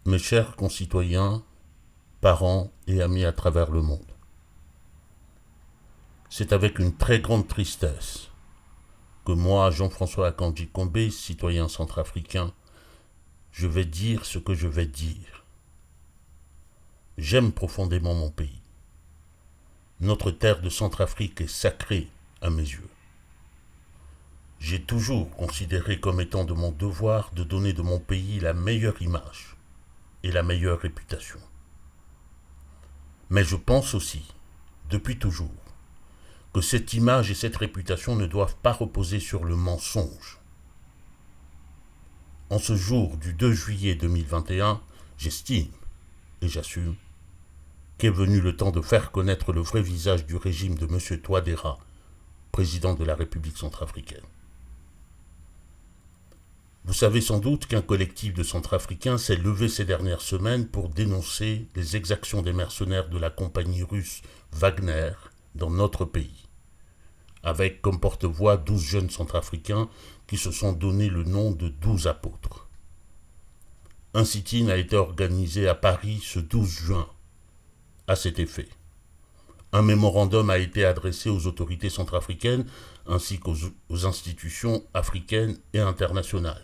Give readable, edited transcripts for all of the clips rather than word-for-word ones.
Mes chers concitoyens, parents et amis à travers le monde, c'est avec une très grande tristesse que moi, Jean-François Akanji Kombe, citoyen centrafricain, je vais dire ce que je vais dire. J'aime profondément mon pays. Notre terre de Centrafrique est sacrée à mes yeux. J'ai toujours considéré comme étant de mon devoir de donner de mon pays la meilleure image et la meilleure réputation. Mais je pense aussi, depuis toujours, que cette image et cette réputation ne doivent pas reposer sur le mensonge. En ce jour du 2 juillet 2021, j'estime et j'assume qu'est venu le temps de faire connaître le vrai visage du régime de M. Touadéra, président de la République centrafricaine. Vous savez sans doute qu'un collectif de Centrafricains s'est levé ces dernières semaines pour dénoncer les exactions des mercenaires de la compagnie russe Wagner dans notre pays, avec comme porte-voix 12 jeunes Centrafricains qui se sont donné le nom de 12 apôtres. Un sit-in a été organisé à Paris ce 12 juin à cet effet. Un mémorandum a été adressé aux autorités centrafricaines ainsi qu'aux institutions africaines et internationales.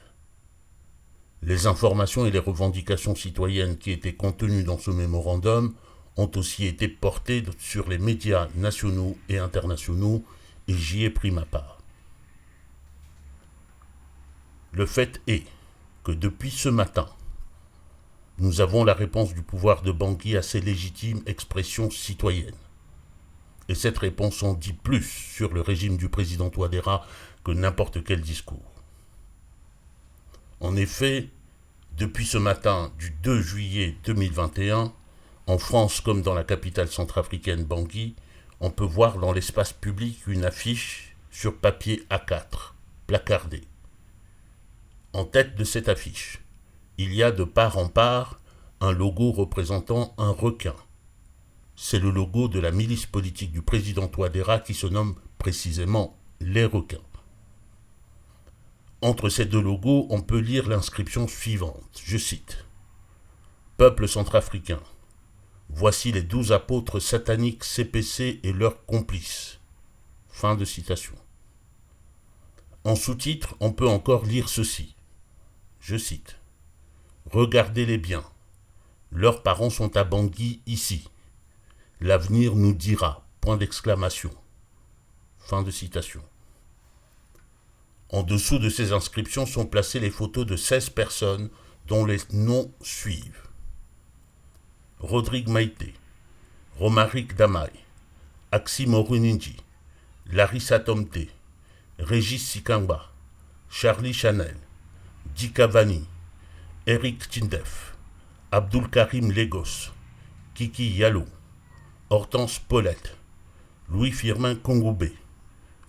Les informations et les revendications citoyennes qui étaient contenues dans ce mémorandum ont aussi été portées sur les médias nationaux et internationaux et j'y ai pris ma part. Le fait est que depuis ce matin, nous avons la réponse du pouvoir de Bangui à ces légitimes expressions citoyennes. Et cette réponse en dit plus sur le régime du président Touadéra que n'importe quel discours. En effet, depuis ce matin du 2 juillet 2021, en France comme dans la capitale centrafricaine Bangui, on peut voir dans l'espace public une affiche sur papier A4, placardée. En tête de cette affiche, il y a de part en part un logo représentant un requin. C'est le logo de la milice politique du président Touadéra qui se nomme précisément les requins. Entre ces deux logos, on peut lire l'inscription suivante, je cite. « Peuple centrafricain, voici les 12 apôtres sataniques CPC et leurs complices. » Fin de citation. En sous-titre, on peut encore lire ceci, je cite. « Regardez-les bien, leurs parents sont à Bangui ici. L'avenir nous dira, point d'exclamation. » Fin de citation. En dessous de ces inscriptions sont placées les photos de 16 personnes dont les noms suivent. Rodrigue Maïté, Romaric Damaï, Axi Moruninji, Larissa Tomte, Régis Sikangba, Charlie Chanel, Dika Vani, Eric Tindef, Abdul Karim Legos, Kiki Yalo, Hortense Paulette, Louis Firmin Kongoubé,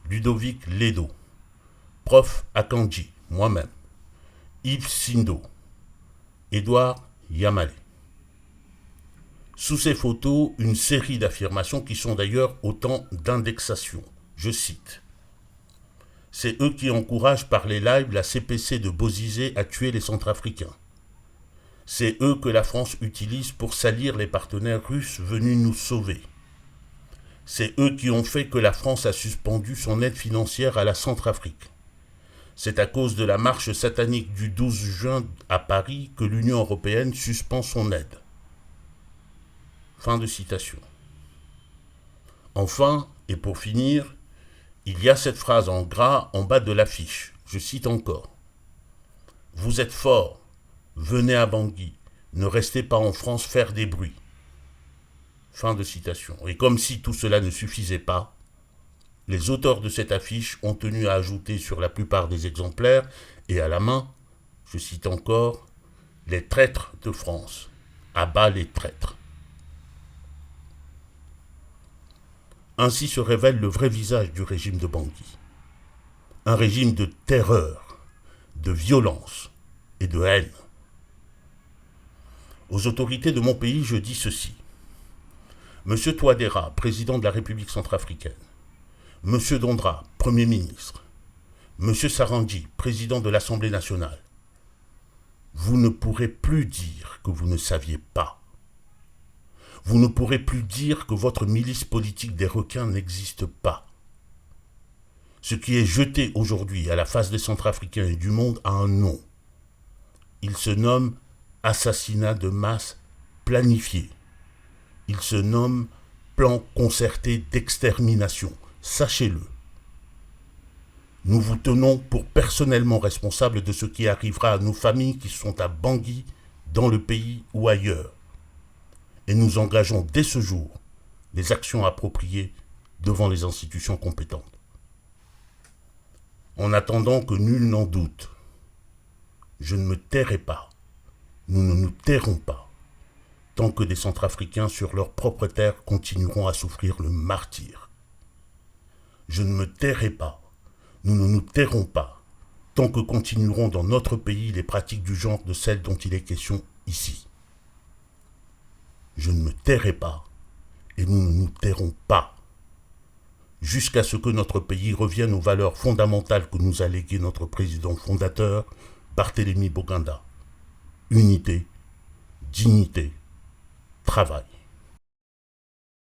Ludovic Ledo, Prof Akanji, moi-même, Yves Sindo, Édouard Yamalé. Sous ces photos, une série d'affirmations qui sont d'ailleurs autant d'indexations. Je cite. C'est eux qui encouragent par les lives la CPC de Bozizé à tuer les Centrafricains. C'est eux que la France utilise pour salir les partenaires russes venus nous sauver. C'est eux qui ont fait que la France a suspendu son aide financière à la Centrafrique. C'est à cause de la marche satanique du 12 juin à Paris que l'Union européenne suspend son aide. Fin de citation. Enfin, et pour finir, il y a cette phrase en gras en bas de l'affiche. Je cite encore. « Vous êtes forts, venez à Bangui, ne restez pas en France faire des bruits. » Fin de citation. Et comme si tout cela ne suffisait pas, les auteurs de cette affiche ont tenu à ajouter sur la plupart des exemplaires et à la main, je cite encore, « Les traîtres de France, à bas les traîtres. » Ainsi se révèle le vrai visage du régime de Bangui. Un régime de terreur, de violence et de haine. Aux autorités de mon pays, je dis ceci. Monsieur Touadéra, président de la République centrafricaine, Monsieur Dondra, Premier ministre, Monsieur Sarandji, président de l'Assemblée nationale, vous ne pourrez plus dire dire que vous ne saviez pas. Vous ne pourrez plus dire que votre milice politique des requins n'existe pas. Ce qui est jeté aujourd'hui à la face des Centrafricains et du monde a un nom. Il se nomme assassinat de masse planifié. Il se nomme plan concerté d'extermination. Sachez-le. Nous vous tenons pour personnellement responsables de ce qui arrivera à nos familles qui sont à Bangui, dans le pays ou ailleurs. Et nous engageons dès ce jour les actions appropriées devant les institutions compétentes. En attendant que nul n'en doute, je ne me tairai pas, nous ne nous tairons pas, tant que des Centrafricains sur leur propre terre continueront à souffrir le martyre. Je ne me tairai pas, nous ne nous tairons pas, tant que continueront dans notre pays les pratiques du genre de celles dont il est question ici. Je ne me tairai pas, et nous ne nous tairons pas, jusqu'à ce que notre pays revienne aux valeurs fondamentales que nous a léguées notre président fondateur, Barthélémy Boganda. Unité, dignité, travail.